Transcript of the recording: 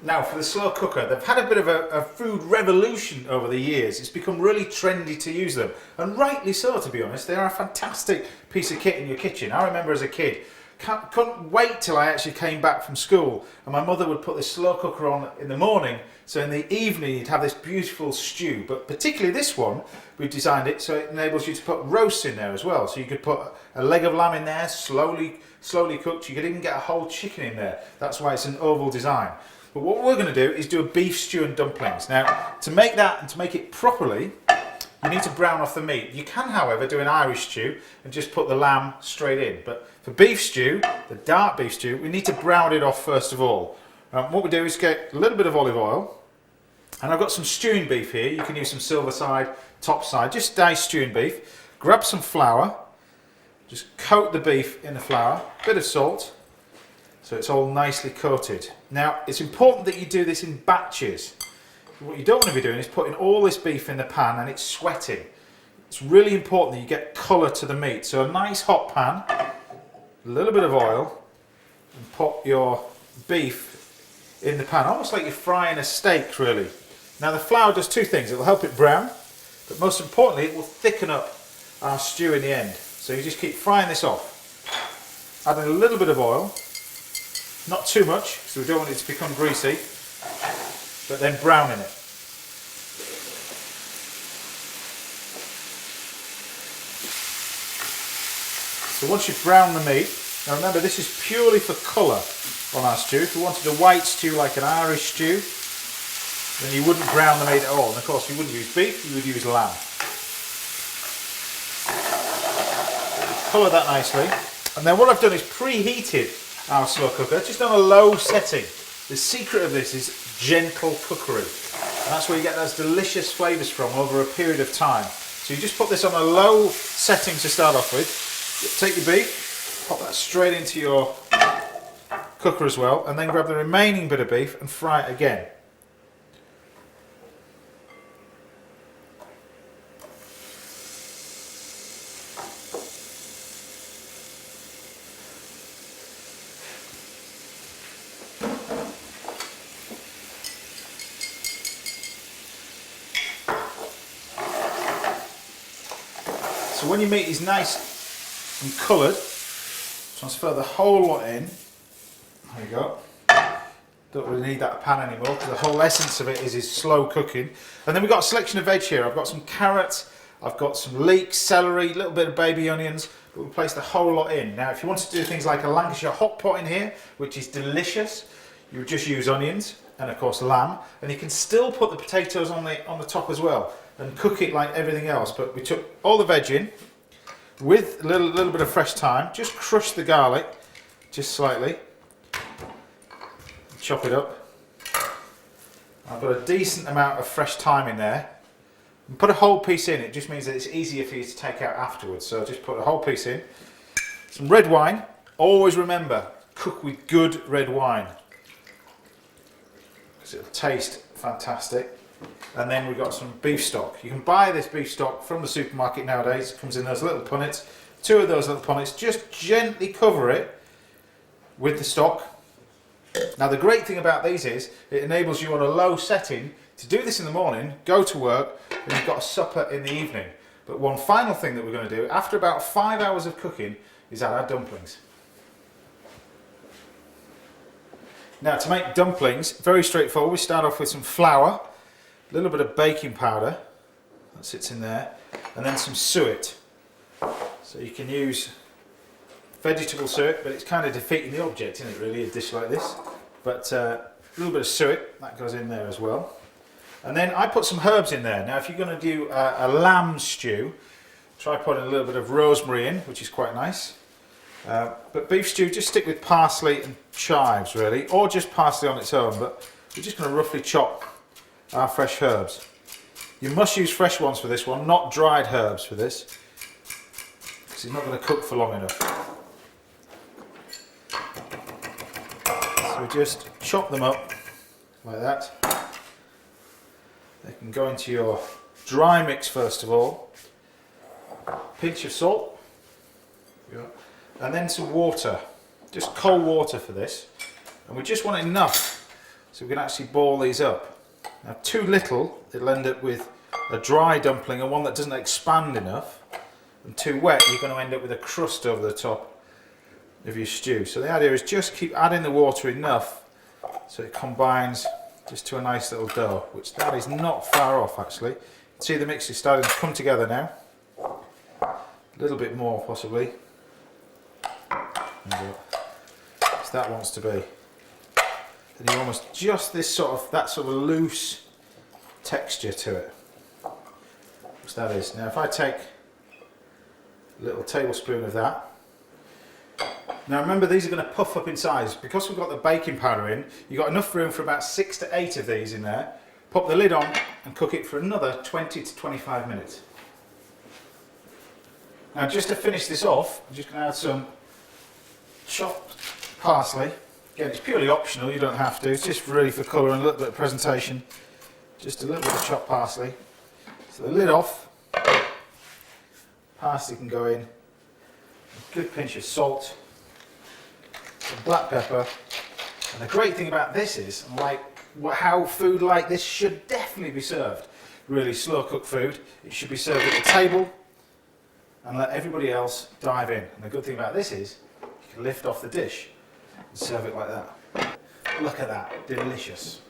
Now for the slow cooker, they've had a bit of a food revolution over the years. It's become really trendy to use them, and rightly so, to be honest. They are a fantastic piece of kit in your kitchen. I remember as a kid, couldn't wait till I actually came back from school and my mother would put this slow cooker on in the morning, so in the evening you'd have this beautiful stew. But particularly this one, we've designed it so it enables you to put roasts in there as well. So you could put a leg of lamb in there, slowly cooked. You could even get a whole chicken in there. That's why it's an oval design. But what we're going to do is do a beef stew and dumplings. Now, to make that and to make it properly, you need to brown off the meat. You can, however, do an Irish stew and just put the lamb straight in. But for beef stew, the dark beef stew, we need to brown it off first of all. What we do is get a little bit of olive oil. And I've got some stewing beef here. You can use some silver side, top side, just diced stewing beef. Grab some flour. Just coat the beef in the flour. Bit of salt. So it's all nicely coated. Now, it's important that you do this in batches. What you don't want to be doing is putting all this beef in the pan and it's sweating. It's really important that you get colour to the meat. So a nice hot pan, a little bit of oil, and put your beef in the pan, almost like you're frying a steak, really. Now, the flour does two things. It will help it brown, but most importantly, it will thicken up our stew in the end. So you just keep frying this off. Adding a little bit of oil. Not too much, because we don't want it to become greasy, but then browning it. So once you've browned the meat, now remember this is purely for colour on our stew. If you wanted a white stew like an Irish stew, then you wouldn't brown the meat at all. And of course you wouldn't use beef, you would use lamb. Colour that nicely. And then what I've done is preheated our slow cooker, just on a low setting. The secret of this is gentle cookery. And that's where you get those delicious flavours from over a period of time. So you just put this on a low setting to start off with. Take your beef, pop that straight into your cooker as well, and then grab the remaining bit of beef and fry it again. So when your meat is nice and coloured, transfer the whole lot in. There you go. Don't really need that pan anymore because the whole essence of it is slow cooking. And then we've got a selection of veg here. I've got some carrots, I've got some leeks, celery, a little bit of baby onions, but we'll place the whole lot in. Now if you wanted to do things like a Lancashire hot pot in here, which is delicious, you would just use onions and of course lamb, and you can still put the potatoes on the top as well and cook it like everything else. But we took all the veg in with a little bit of fresh thyme, just crush the garlic just slightly, chop it up. I've got a decent amount of fresh thyme in there. And put a whole piece in, it just means that it's easier for you to take out afterwards. So just put a whole piece in. Some red wine. Always remember, cook with good red wine because it'll taste fantastic. And then we've got some beef stock. You can buy this beef stock from the supermarket nowadays. It comes in those little punnets. 2 of those little punnets. Just gently cover it with the stock. Now the great thing about these is it enables you on a low setting to do this in the morning, go to work, and you've got a supper in the evening. But one final thing that we're going to do after about 5 hours of cooking is add our dumplings. Now to make dumplings, very straightforward. We start off with some flour, a little bit of baking powder that sits in there, and then some suet. So you can use vegetable suet, but it's kind of defeating the object, isn't it, really, a dish like this. But a little bit of suet, that goes in there as well. And then I put some herbs in there. Now if you're going to do a lamb stew, try putting a little bit of rosemary in, which is quite nice. But beef stew, just stick with parsley and chives really, or just parsley on its own, but we're just going to roughly chop our fresh herbs. You must use fresh ones for this one, not dried herbs for this, because it's not going to cook for long enough. So we just chop them up like that. They can go into your dry mix first of all. Pinch of salt. And then some water. Just cold water for this. And we just want enough So we can actually ball these up. Now too little, it'll end up with a dry dumpling and one that doesn't expand enough. And too wet, you're going to end up with a crust over the top of your stew. So the idea is just keep adding the water enough so it combines just to a nice little dough, which that is not far off actually. See the mix is starting to come together now. A little bit more possibly. And so that wants to be. And you almost just this that sort of loose texture to it. Which that is. Now if I take a little tablespoon of that. Now remember, these are going to puff up in size. Because we've got the baking powder in, you've got enough room for about 6 to 8 of these in there. Pop the lid on and cook it for another 20 to 25 minutes. Now just to finish this off, I'm just going to add some chopped parsley. Again, it's purely optional, you don't have to. It's just really for colour and a little bit of presentation. Just a little bit of chopped parsley. So the lid off. Parsley can go in. A good pinch of salt. Some black pepper. And the great thing about this is, like how food like this should definitely be served. Really slow cooked food. It should be served at the table and let everybody else dive in. And the good thing about this is, you can lift off the dish and serve it like that. Look at that, delicious.